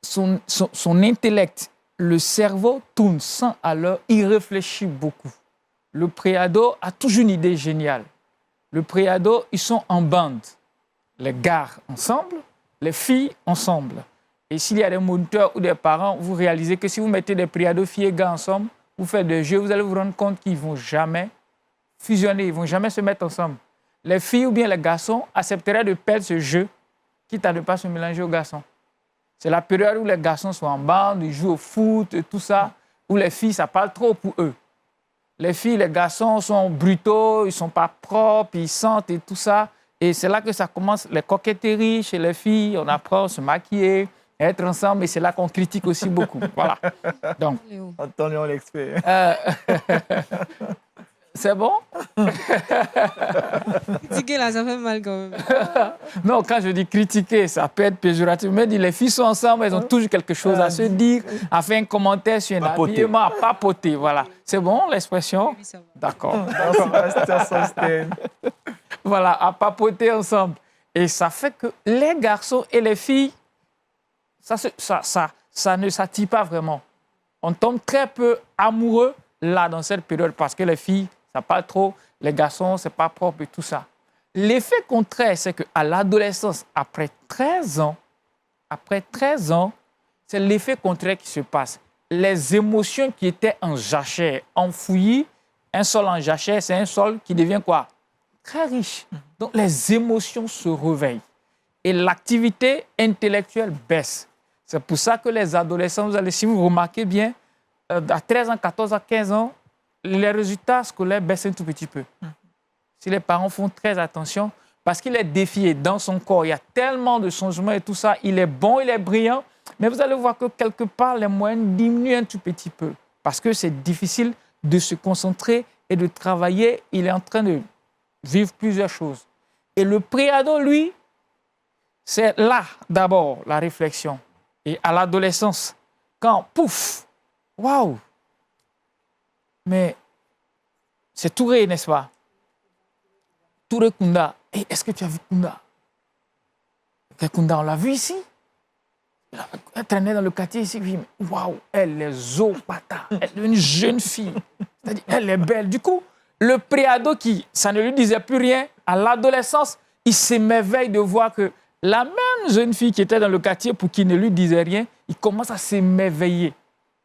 son intellect, le cerveau tourne sans à l'heure, il réfléchit beaucoup. Le pré-ado a toujours une idée géniale. Le pré-ado, ils sont en bande. Les gars ensemble, les filles ensemble. Et s'il y a des moniteurs ou des parents, vous réalisez que si vous mettez des pré-ados, filles et gars ensemble, vous faites des jeux, vous allez vous rendre compte qu'ils ne vont jamais fusionner, ils ne vont jamais se mettre ensemble. Les filles ou bien les garçons accepteraient de perdre ce jeu, quitte à ne pas se mélanger aux garçons. C'est la période où les garçons sont en bande, ils jouent au foot et tout ça, où les filles, ça parle trop pour eux. Les filles, les garçons sont brutaux, ils ne sont pas propres, ils sentent et tout ça. Et c'est là que ça commence, les coquetteries chez les filles, on apprend à se maquiller, à être ensemble, et c'est là qu'on critique aussi beaucoup. Voilà. Donc, Antonio l'expert. c'est bon? Critiquer là, ça fait mal quand même. Non, quand je dis critiquer, ça peut être péjoratif. Mais les filles sont ensemble, elles ont toujours quelque chose à se dire, à faire un commentaire sur un habillement, à papoter. Voilà. C'est bon l'expression? Oui, ça va. D'accord. Merci, Pasteur Sostène. Voilà, à papoter ensemble. Et ça fait que les garçons et les filles, ça ne s'attire pas vraiment. On tombe très peu amoureux là, dans cette période, parce que les filles, ça parle trop, les garçons, c'est pas propre et tout ça. L'effet contraire, c'est qu'à l'adolescence, après 13 ans, c'est l'effet contraire qui se passe. Les émotions qui étaient en jachère, enfouies, un sol en jachère, c'est un sol qui devient quoi? Très riche. Donc, les émotions se réveillent et l'activité intellectuelle baisse. C'est pour ça que les adolescents, si vous remarquez bien, à 13 ans, 14 ans, 15 ans, les résultats scolaires baissent un tout petit peu. Si les parents font très attention, parce qu'il est défié dans son corps, il y a tellement de changements et tout ça, il est bon, il est brillant, mais vous allez voir que quelque part, les moyens diminuent un tout petit peu, parce que c'est difficile de se concentrer et de travailler. Il est en train de vivre plusieurs choses. Et le préado, lui, c'est là, d'abord, la réflexion. Et à l'adolescence, quand, pouf, waouh, mais c'est Touré, n'est-ce pas? Touré Kunda. Hey, est-ce que tu as vu Kunda? Kunda, on l'a vu ici. Elle traînait dans le quartier ici. Oui, mais waouh, elle est zopata. Elle est une jeune fille. C'est-à-dire, elle est belle. Du coup, le préado qui, ça ne lui disait plus rien, à l'adolescence, il s'émerveille de voir que la même jeune fille qui était dans le quartier pour qui ne lui disait rien, il commence à s'émerveiller.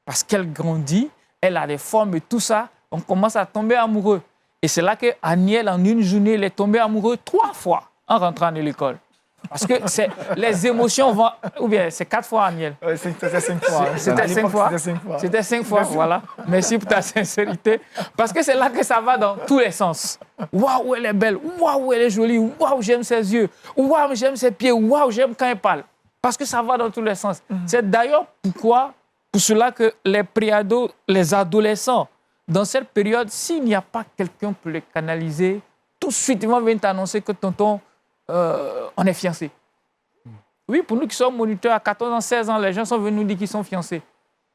Parce qu'elle grandit, elle a des formes et tout ça, on commence à tomber amoureux. Et c'est là que Aniel, en une journée, il est tombé amoureux 3 fois en rentrant de l'école. Parce que les émotions vont... Ou bien, c'est 4 fois, Aniel. C'était 5 fois. C'était 5 fois. C'était 5 fois, voilà. Merci pour ta sincérité. Parce que c'est là que ça va dans tous les sens. Waouh, elle est belle. Waouh, elle est jolie. Waouh, j'aime ses yeux. Waouh, j'aime ses pieds. Waouh, j'aime quand elle parle. Parce que ça va dans tous les sens. C'est d'ailleurs pour cela que les préados, les adolescents, dans cette période, s'il n'y a pas quelqu'un pour les canaliser, tout de suite, ils vont venir t'annoncer que tonton, on est fiancés. Oui, pour nous qui sommes moniteurs à 14 ans, 16 ans, les gens sont venus nous dire qu'ils sont fiancés.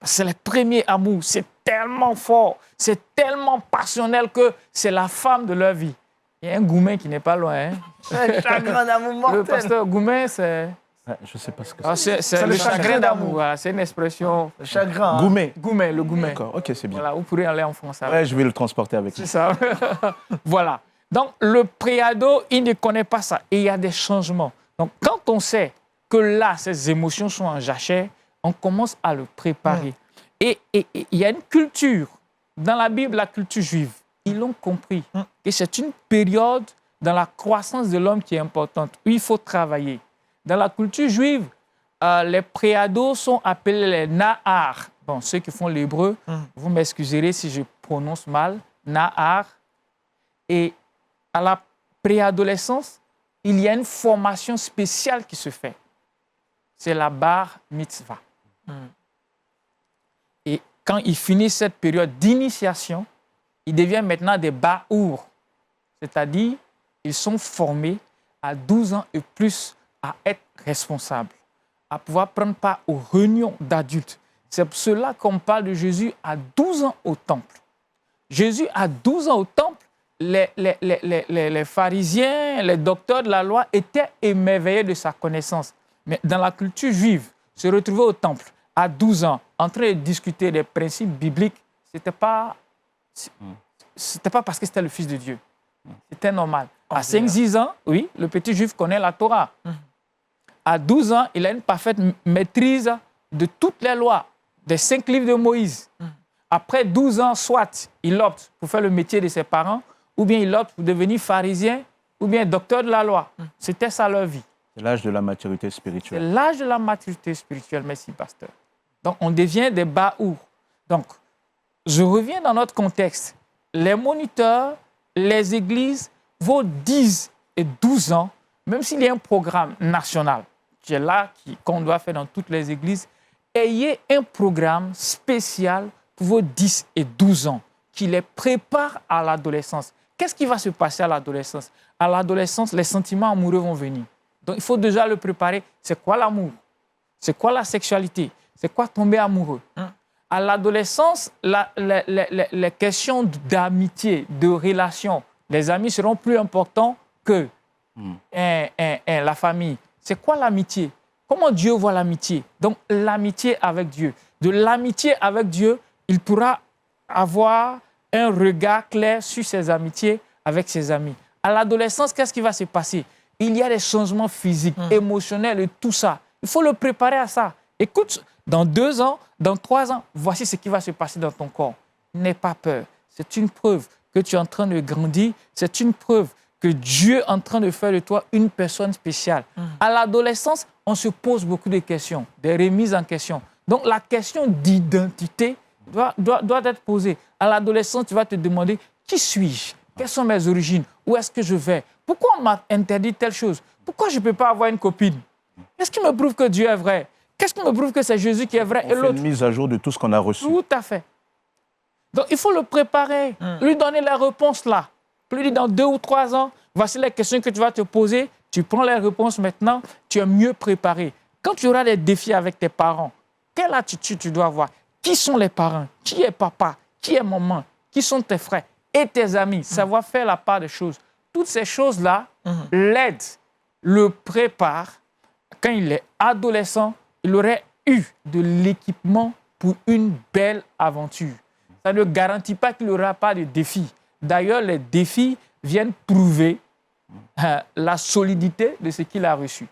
C'est le premier amour. C'est tellement fort, c'est tellement passionnel que c'est la femme de leur vie. Il y a un Goumen qui n'est pas loin. Hein? Un chagrin d'amour mortel. Le pasteur Goumen, c'est... Je ne sais pas ce que c'est. C'est le chagrin d'amour. Voilà. C'est une expression. Le chagrin. Hein. Goumet. Goumen, le Goumen. D'accord, ok, c'est bien. Voilà, vous pourrez aller en France. Ouais, je vais le transporter avec C'est lui. ça. Voilà. Donc, le préado, il ne connaît pas ça. Et il y a des changements. Donc, quand on sait que là, ces émotions sont en jachère, on commence à le préparer. Et il y a une culture. Dans la Bible, la culture juive, ils l'ont compris. Et c'est une période dans la croissance de l'homme qui est importante, où il faut travailler. Dans la culture juive, les préados sont appelés les Nahar. Bon, ceux qui font l'hébreu, vous m'excuserez si je prononce mal. Nahar. Et à la préadolescence, il y a une formation spéciale qui se fait. C'est la bar mitzvah. Et quand ils finissent cette période d'initiation, ils deviennent maintenant des ba'our. C'est-à-dire, ils sont formés à 12 ans et plus à être responsables, à pouvoir prendre part aux réunions d'adultes. C'est pour cela qu'on parle de Jésus à 12 ans au temple. Jésus, à 12 ans au temple, les pharisiens, les docteurs de la loi étaient émerveillés de sa connaissance. Mais dans la culture juive, se retrouver au temple à 12 ans, en train de discuter des principes bibliques, c'était pas parce que c'était le Fils de Dieu. C'était normal. À 5-6 ans, oui, le petit juif connaît la Torah. À 12 ans, il a une parfaite maîtrise de toutes les lois, des 5 livres de Moïse. Après 12 ans, soit il opte pour faire le métier de ses parents, ou bien il opte pour devenir pharisien, ou bien docteur de la loi. C'était ça leur vie. C'est l'âge de la maturité C'est spirituelle. l'âge de la maturité spirituelle, merci pasteur. Donc on devient des baours. Donc je reviens dans notre contexte. Les moniteurs, les églises, vos 10 et 12 ans, même s'il y a un programme national qui est là, qu'on doit faire dans toutes les églises, ayez un programme spécial pour vos 10 et 12 ans qui les prépare à l'adolescence. Qu'est-ce qui va se passer à l'adolescence? À l'adolescence, les sentiments amoureux vont venir. Donc, il faut déjà le préparer. C'est quoi l'amour? C'est quoi la sexualité? C'est quoi tomber amoureux? À l'adolescence, les questions d'amitié, de relation, les amis seront plus importants que la famille. C'est quoi l'amitié? Comment Dieu voit l'amitié? Donc, l'amitié avec Dieu. De l'amitié avec Dieu, il pourra avoir un regard clair sur ses amitiés avec ses amis. À l'adolescence, qu'est-ce qui va se passer? Il y a des changements physiques, émotionnels et tout ça. Il faut le préparer à ça. Écoute, dans 2 ans, dans 3 ans, voici ce qui va se passer dans ton corps. N'aie pas peur. C'est une preuve que tu es en train de grandir. C'est une preuve que Dieu est en train de faire de toi une personne spéciale. À l'adolescence, on se pose beaucoup de questions, des remises en question. Donc, la question d'identité doit être posée. À l'adolescence, tu vas te demander, qui suis-je? Quelles sont mes origines? Où est-ce que je vais? Pourquoi on m'a interdit telle chose? Pourquoi je ne peux pas avoir une copine? Qu'est-ce qui me prouve que Dieu est vrai? Qu'est-ce qui me prouve que c'est Jésus qui est vrai et On fait l'autre? une mise à jour de tout ce qu'on a reçu. Tout à fait. Donc, il faut le préparer, lui donner les réponses là. Lui dire dans 2 ou 3 ans, voici les questions que tu vas te poser. Tu prends les réponses maintenant, tu es mieux préparé. Quand tu auras des défis avec tes parents, quelle attitude tu dois avoir? Qui sont les parents? Qui est papa? Qui est maman? Qui sont tes frères et tes amis? Savoir faire la part des choses. Toutes ces choses-là l'aident, le préparent. Quand il est adolescent, il aurait eu de l'équipement pour une belle aventure. Ça ne garantit pas qu'il n'aura pas de défis. D'ailleurs, les défis viennent prouver la solidité de ce qu'il a reçu.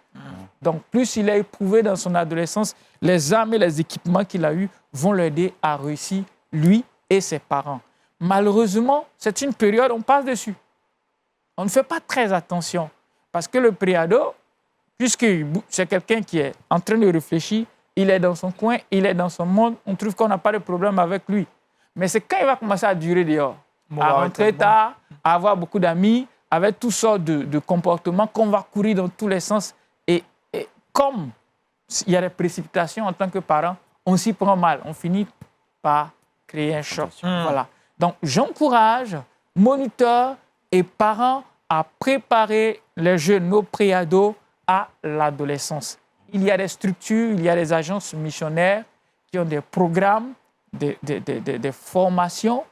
Donc, plus il a éprouvé dans son adolescence, les armes et les équipements qu'il a eus vont l'aider à réussir, lui et ses parents. Malheureusement, c'est une période, on passe dessus. On ne fait pas très attention parce que le préado, puisque c'est quelqu'un qui est en train de réfléchir, il est dans son coin, il est dans son monde, on trouve qu'on n'a pas de problème avec lui. Mais c'est quand il va commencer à durer dehors, à rentrer tard, à avoir beaucoup d'amis, avec toutes sortes de comportements qu'on va courir dans tous les sens. Et comme il y a des précipitations en tant que parent, on s'y prend mal. On finit par créer un choc. Voilà. Donc, j'encourage moniteurs et parents à préparer les jeunes, nos préados, à l'adolescence. Il y a des structures, il y a des agences missionnaires qui ont des programmes, des formations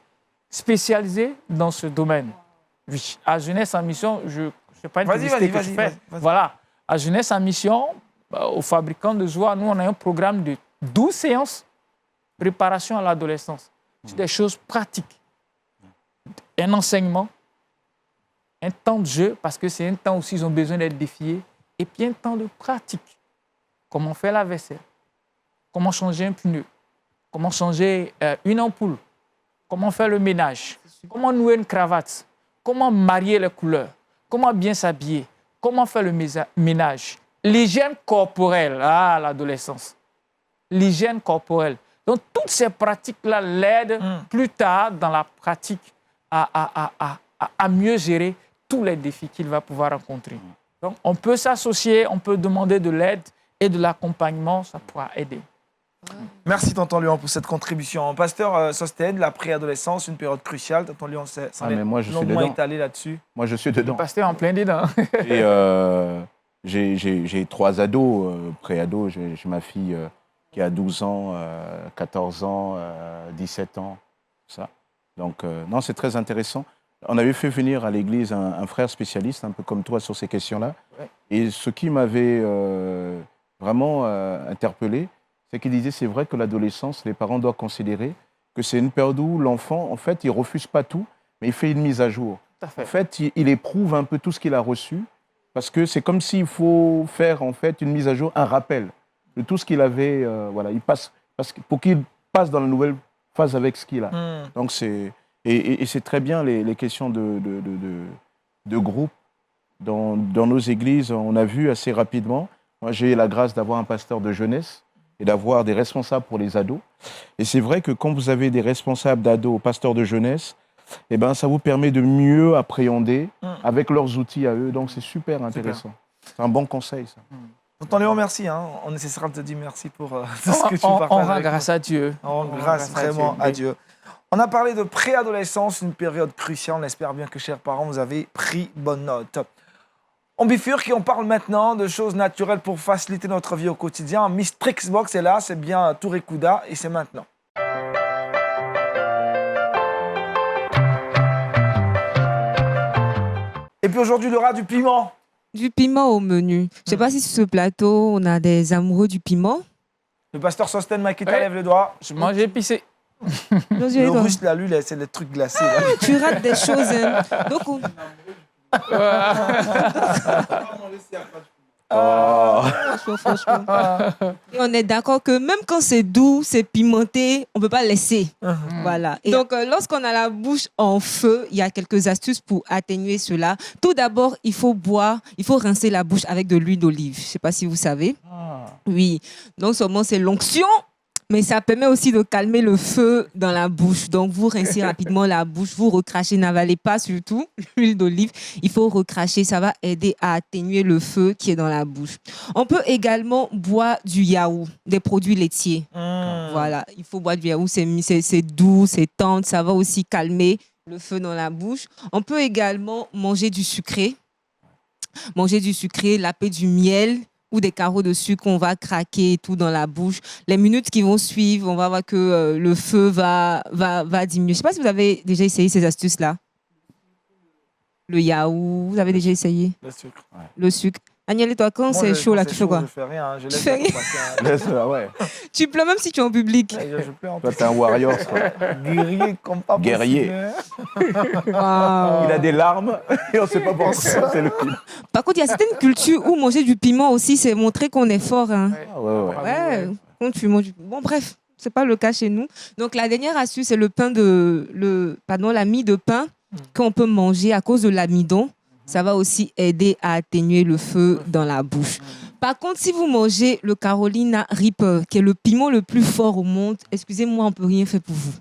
spécialisées dans ce domaine. Oui, à Jeunesse en Mission, je ne sais pas une publicité que je fais. Voilà, à Jeunesse en Mission, aux fabricants de joie, nous, on a un programme de 12 séances préparation à l'adolescence. C'est des choses pratiques. Un enseignement, un temps de jeu, parce que c'est un temps aussi, ils ont besoin d'être défiés, et puis un temps de pratique. Comment faire la vaisselle, comment changer un pneu, comment changer une ampoule, comment faire le ménage, comment nouer une cravate, comment marier les couleurs, comment bien s'habiller, comment faire le ménage. L'hygiène corporelle, l'adolescence. L'hygiène corporelle. Donc, toutes ces pratiques-là l'aident plus tard dans la pratique à mieux gérer tous les défis qu'il va pouvoir rencontrer. Donc, on peut s'associer, on peut demander de l'aide et de l'accompagnement, ça pourra aider. Merci, Tonton Léon, pour cette contribution. Pasteur Sostène, la préadolescence, une période cruciale. Tonton Léon s'en est moi, je suis longuement dedans. étalé là-dessus. Moi, je suis dedans. Pasteur en plein dedans. Et j'ai 3 ados, pré-ados. J'ai ma fille qui a 12 ans, 14 ans, 17 ans. Ça. Donc, non, c'est très intéressant. On avait fait venir à l'église un frère spécialiste, un peu comme toi, sur ces questions-là. Ouais. Et ce qui m'avait vraiment interpellé, c'est qu'il disait, c'est vrai que l'adolescence, les parents doivent considérer que c'est une période où l'enfant, en fait, il ne refuse pas tout, mais il fait une mise à jour. En fait, il éprouve un peu tout ce qu'il a reçu, parce que c'est comme s'il faut faire, en fait, une mise à jour, un rappel de tout ce qu'il avait, voilà, il passe, pour qu'il passe dans la nouvelle phase avec ce qu'il a. Donc, c'est... Et c'est très bien les questions de groupe, dans nos églises, on a vu assez rapidement. Moi, j'ai eu la grâce d'avoir un pasteur de jeunesse et d'avoir des responsables pour les ados. Et c'est vrai que quand vous avez des responsables d'ados, pasteurs de jeunesse, eh ben, ça vous permet de mieux appréhender avec leurs outils à eux. Donc, c'est super intéressant. C'est un bon conseil, ça. Tonton Léon, merci. Hein. On essaiera de te dire merci pour tout ce que tu On partages. rend avec grâce nous. à Dieu. On rend grâce vraiment à Dieu. On a parlé de préadolescence, une période cruciale. On espère bien que, chers parents, vous avez pris bonne note. On bifurque et on parle maintenant de choses naturelles pour faciliter notre vie au quotidien. Miss Trixbox est là, c'est bien Touré Kouda et c'est maintenant. Et puis aujourd'hui, il y aura du piment. Du piment au menu. Je ne sais pas si sur ce plateau, on a des amoureux du piment. Le pasteur Sosten Makita Ouais. lève le doigt. Je mangeais épicé. Josué, Le toi, russe, là, lui, c'est les trucs glacés. Là. tu rates des choses. Hein. Donc, franchement. Et on est d'accord que même quand c'est doux, c'est pimenté, on ne peut pas laisser. Voilà. Et donc, lorsqu'on a la bouche en feu, il y a quelques astuces pour atténuer cela. Tout d'abord, il faut rincer la bouche avec de l'huile d'olive. Je ne sais pas si vous savez. Oui. Non seulement c'est l'onction, mais ça permet aussi de calmer le feu dans la bouche. Donc, vous rincez rapidement la bouche, vous recrachez, n'avalez pas surtout l'huile d'olive. Il faut recracher, ça va aider à atténuer le feu qui est dans la bouche. On peut également boire du yaourt, des produits laitiers. Voilà, il faut boire du yaourt, c'est doux, c'est tendre, ça va aussi calmer le feu dans la bouche. On peut également manger du sucré. Manger du sucré, laper du miel ou des carreaux de sucre, on va craquer et tout dans la bouche. Les minutes qui vont suivre, on va voir que le feu va diminuer. Je ne sais pas si vous avez déjà essayé ces astuces-là. Le yaourt, vous avez déjà essayé? Le sucre. Le sucre. Agnès, toi, quand Moi, c'est chaud, là, quand tu c'est fais quoi? Je fais rien. Hein. Je Tu laisse fais le rien. passer, hein. Laisse-la, ouais. Tu pleures même si tu es en public. Je pleure en Toi, plus. t'es un warrior, ça. Guerrier comme pas Guerrier. possible, hein. Waouh. Il a des larmes et on ne sait pas pourquoi. C'est le film. Par contre, il y a certaines cultures où manger du piment aussi, c'est montrer qu'on est fort. Hein. Ah, ouais. Ouais, quand tu manges du... Bon, bref, c'est pas le cas chez nous. Donc, la dernière astuce, c'est la mie de pain qu'on peut manger à cause de l'amidon. Ça va aussi aider à atténuer le feu dans la bouche. Par contre, si vous mangez le Carolina Reaper, qui est le piment le plus fort au monde, excusez-moi, on ne peut rien faire pour vous.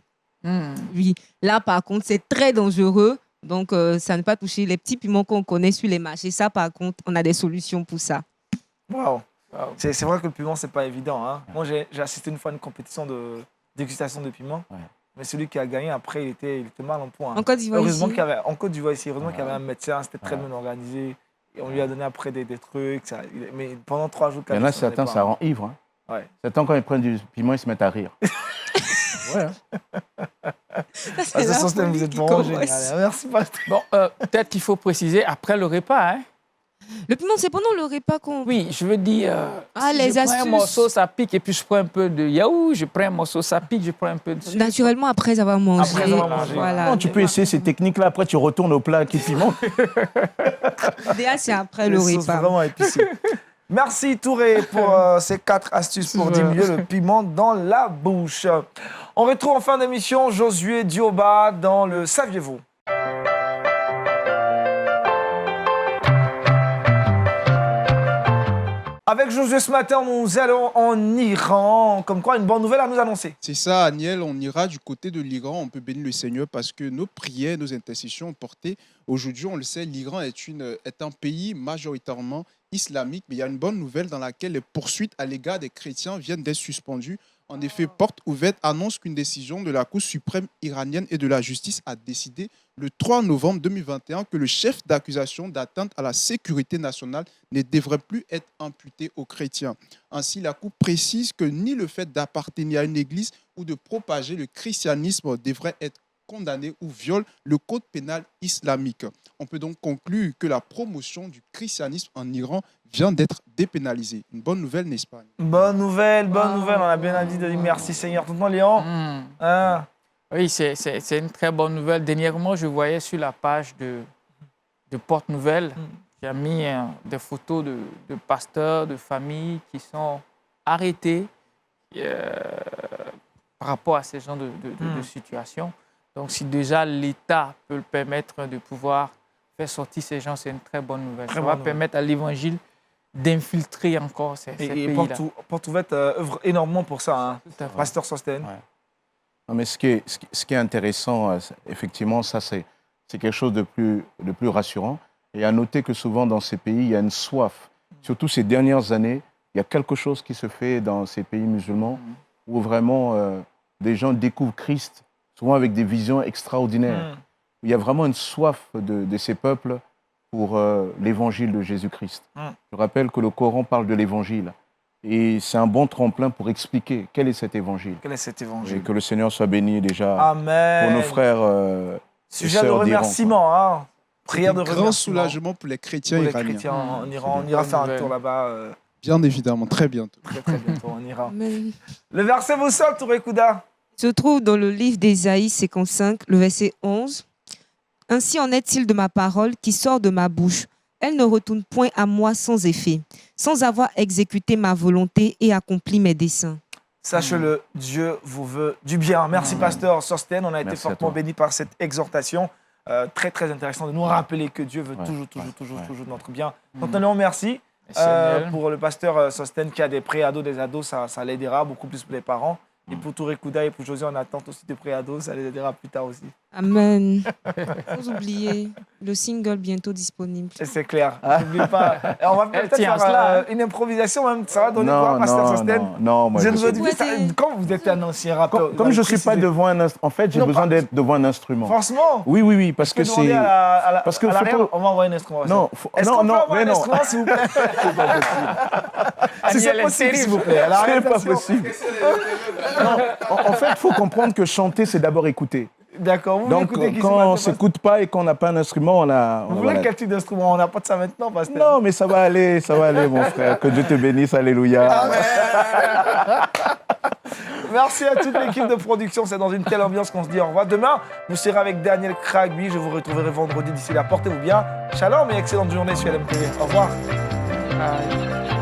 Oui, là, par contre, c'est très dangereux. Donc, ça ne pas toucher les petits piments qu'on connaît sur les marchés. Ça, par contre, on a des solutions pour ça. Waouh. C'est vrai que le piment, c'est pas évident. Hein. Moi, j'ai assisté une fois à une compétition de dégustation de piment. Ouais. Mais celui qui a gagné, après, il était mal en point. Hein. En Côte d'Ivoire ici. En Côte d'Ivoire ici, heureusement qu'il y avait un médecin, c'était très bien organisé. Et on lui a donné après des trucs. Mais pendant 3 jours, Il y en a certains, ça rend ivre. Hein. Ouais. Certains, quand ils prennent du piment, ils se mettent à rire. Ouais. Hein. Ce système, vous êtes vraiment génial. Merci, pasteur. Bon, peut-être qu'il faut préciser après le repas. Hein. Le piment, c'est pendant le repas qu'on... Oui, je veux dire, les je prends astuces. un morceau, ça pique, et puis je prends un peu de yaourt, je prends un morceau, ça pique, je prends un peu de sucre. Naturellement, après avoir mangé. Après avoir mangé. Voilà. Non, tu peux essayer ces techniques-là, après tu retournes au plat qui piment. L'idéal, c'est après le Les sauces repas. vraiment épicées. Merci Touré pour ces 4 astuces pour diminuer le piment dans la bouche. On retrouve en fin d'émission Josué Dioba dans le Saviez-vous? Avec Josué ce matin, nous allons en Iran. Comme quoi, une bonne nouvelle à nous annoncer. C'est ça, Aniel, on ira du côté de l'Iran, on peut bénir le Seigneur parce que nos prières, nos intercessions ont porté. Aujourd'hui, on le sait, l'Iran est un pays majoritairement islamique, mais il y a une bonne nouvelle dans laquelle les poursuites à l'égard des chrétiens viennent d'être suspendues. En effet, Porte Ouverte annonce qu'une décision de la Cour suprême iranienne et de la justice a décidé le 3 novembre 2021 que le chef d'accusation d'atteinte à la sécurité nationale ne devrait plus être imputé aux chrétiens. Ainsi, la Cour précise que ni le fait d'appartenir à une église ou de propager le christianisme devrait être condamné ou viole le code pénal islamique. On peut donc conclure que la promotion du christianisme en Iran vient d'être dépénalisée. Une bonne nouvelle, n'est-ce pas? Bonne nouvelle. On a bien envie de dire merci Seigneur. Tonton Léon. Hein? Oui, c'est une très bonne nouvelle. Dernièrement, je voyais sur la page de Porte Nouvelle, qui a mis des photos de pasteurs, de familles qui sont arrêtés par rapport à ces genres de situations. Donc, si déjà l'État peut le permettre de pouvoir faire sortir ces gens, c'est une très bonne nouvelle. Très Ça bonne va nouvelle. permettre à l'Évangile d'infiltrer encore ces Et pays-là. Porte Ouverte œuvre énormément pour ça, hein. Tout à fait. Pasteur Sostène. Ouais. Non, mais ce qui est intéressant, effectivement, ça c'est quelque chose de plus rassurant. Et à noter que souvent dans ces pays, il y a une soif. Surtout ces dernières années, il y a quelque chose qui se fait dans ces pays musulmans où vraiment des gens découvrent Christ, souvent avec des visions extraordinaires. Il y a vraiment une soif de ces peuples pour l'évangile de Jésus-Christ. Je rappelle que le Coran parle de l'évangile. Et c'est un bon tremplin pour expliquer quel est cet évangile. Quel est cet Et évangile? que le Seigneur soit béni déjà Amen. pour nos frères. Sujet de sœurs d'Iran, remerciement, hein. Prière de Un grand remerciement soulagement pour les chrétiens pour les iraniens. chrétiens en C'est Iran. On une ira bonne faire un nouvelle. tour là-bas Bien évidemment, très bientôt. très très bientôt. On ira. Amen. Le verset vous sort, Touré Kouda. Se trouve dans le livre d'Ésaïe 55, le verset 11. Ainsi en est-il de ma parole qui sort de ma bouche. Elle ne retourne point à moi sans effet, sans avoir exécuté ma volonté et accompli mes desseins. Sachez-le, Dieu vous veut du bien. Merci, Pasteur Sostène. On a été Merci à fortement toi. bénis par cette exhortation. Très, très intéressant de nous rappeler que Dieu veut Ouais, toujours notre bien. Donc, on merci Génial. pour le pasteur Sostène qui a des pré-ados, des ados, ça l'aidera beaucoup plus pour les parents. Et pour Touré Kouda et pour José, on attend aussi des pré-ados, ça les aidera plus tard aussi. Amen. Sans oublier le single bientôt disponible. Et c'est clair, n'oublie pas. Et on va peut-être tient à faire cela, hein. une improvisation, même. Ça va donner quoi, Pasteur Sostène? non, moi Je je ne sais veux pas. dire, Ouais, ça- t'es- quand vous êtes un ancien rappeur, Comme je ne suis pas précisez. devant un instrument, en fait, j'ai Non, besoin pas- d'être devant un instrument. Franchement, Oui, parce que je peux demander c'est. Parce que à l'arrière, faut- on va envoyer un instrument. Non, Est-ce qu'on peut avoir un instrument, s'il vous plaît? Si c'est Daniel est possible, s'il vous terrible. plaît. À la c'est pas réalisation. possible. Non, en fait, il faut comprendre que chanter, c'est d'abord écouter. D'accord, vous Donc, écoutez qui quand on ne s'écoute pas et qu'on n'a pas un instrument, on a. Vous voulez voilà. quel type d'instrument? On n'a pas de ça maintenant, Pasteur. Non, mais ça va aller, mon frère. Que Dieu te bénisse, alléluia. Merci à toute l'équipe de production. C'est dans une telle ambiance qu'on se dit au revoir. Demain, nous serons avec Daniel Kragby. Je vous retrouverai vendredi. D'ici là, portez-vous bien. Shalom et excellente journée sur LMTV. Au revoir. Bye.